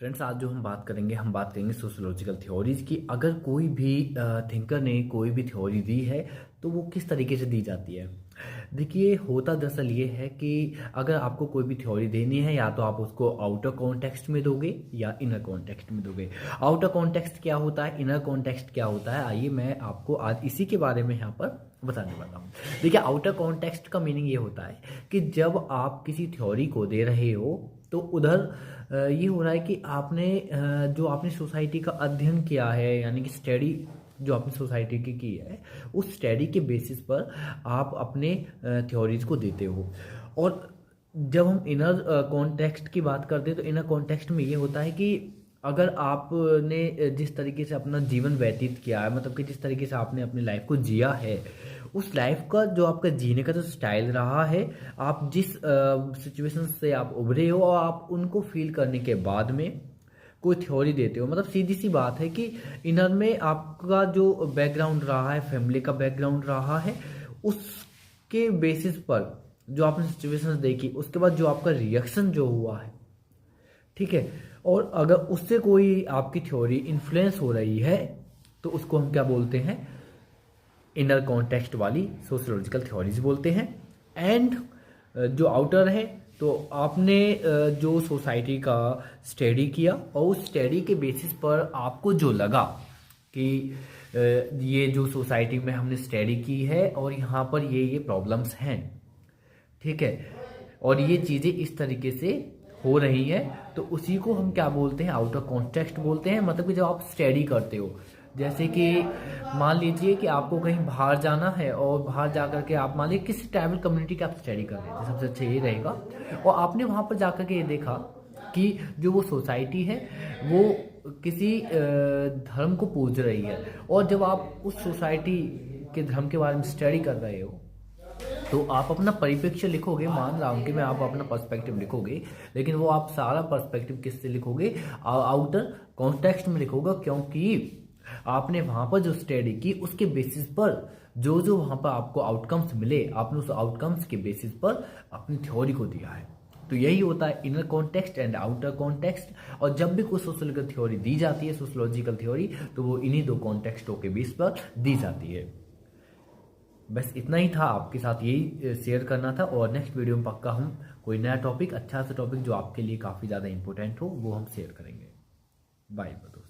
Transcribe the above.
Friends, आज जो हम बात करेंगे सोशियोलॉजिकल थ्योरीज की। अगर कोई भी थिंकर ने कोई भी थ्योरी दी है तो वो किस तरीके से दी जाती है। देखिए, होता दरअसल ये है कि अगर आपको कोई भी थ्योरी देनी है, या तो आप उसको आउटर कॉन्टेक्स्ट में दोगे या इनर कॉन्टेक्स्ट में दोगे। आउटर कॉन्टेक्स्ट क्या होता है, इनर कॉन्टेक्स्ट क्या होता है, आइए मैं आपको आज इसी के बारे में यहाँ पर बताने वाला हूँ। देखिए, आउटर कॉन्टेक्स्ट का मीनिंग ये होता है कि जब आप किसी थ्योरी को दे रहे हो तो उधर ये हो रहा है कि आपने जो आपने सोसाइटी का अध्ययन किया है, यानी कि स्टडी जो आपने सोसाइटी की है, उस स्टडी के बेसिस पर आप अपने थ्योरीज को देते हो। और जब हम इनर कॉन्टेक्स्ट की बात करते हैं तो इनर कॉन्टेक्स्ट में ये होता है कि अगर आपने जिस तरीके से अपना जीवन व्यतीत किया है, मतलब कि जिस तरीके से आपने अपनी लाइफ को जिया है, उस लाइफ का जो आपका जीने का जो स्टाइल रहा है, आप जिस सिचुएशन से आप उभरे हो और आप उनको फील करने के बाद में कोई थ्योरी देते हो। मतलब सीधी सी बात है कि इनर में आपका जो बैकग्राउंड रहा है, फैमिली का बैकग्राउंड रहा है, उसके बेसिस पर जो आपने सिचुएशंस देखी, उसके बाद जो आपका रिएक्शन जो हुआ है, ठीक है, और अगर उससे कोई आपकी थ्योरी इन्फ्लुएंस हो रही है तो उसको हम क्या बोलते हैं, इनर कॉन्टेक्स्ट वाली सोशियोलॉजिकल थ्योरीज बोलते हैं। एंड जो आउटर है, तो आपने जो सोसाइटी का स्टडी किया और उस स्टडी के बेसिस पर आपको जो लगा कि ये जो सोसाइटी में हमने स्टडी की है और यहाँ पर ये प्रॉब्लम्स हैं, ठीक है, और ये चीज़ें इस तरीके से हो रही है, तो उसी को हम क्या बोलते हैं, आउटर कॉन्टेक्स्ट बोलते हैं। मतलब कि जब आप स्टडी करते हो, जैसे कि मान लीजिए कि आपको कहीं बाहर जाना है और बाहर जा कर के आप मान लीजिए किसी ट्राइबल कम्युनिटी की आप स्टडी कर रहे थे, सबसे अच्छा ये रहेगा। और आपने वहाँ पर जा कर के ये देखा कि जो वो सोसाइटी है वो किसी धर्म को पूज रही है, और जब आप उस सोसाइटी के धर्म के बारे में स्टडी कर रहे हो तो आप अपना परिप्रेक्ष्य लिखोगे। मान रहा हूँ कि मैं आप अपना पर्सपेक्टिव लिखोगे, लेकिन वो आप सारा पर्सपेक्टिव किससे लिखोगे, आउटर कॉन्टेक्स्ट में लिखोगे, क्योंकि आपने वहाँ पर जो स्टडी की उसके बेसिस पर जो जो वहाँ पर आपको आउटकम्स मिले, आपने उस आउटकम्स के बेसिस पर अपनी थ्योरी को दिया है। तो यही होता है inner context and outer context. और जब भी कोई सोशियोलॉजिकल थ्योरी दी जाती है, सोशियोलॉजिकल थ्योरी, तो वो इन्हीं दो कॉन्टेक्स्टों के बेस पर दी जाती है। बस इतना ही था, आपके साथ यही शेयर करना था। और नेक्स्ट वीडियो में पक्का हम कोई नया टॉपिक, अच्छा सा टॉपिक जो आपके लिए काफ़ी ज़्यादा इंपॉर्टेंट हो, वो हम शेयर करेंगे। बाय दोस्तों।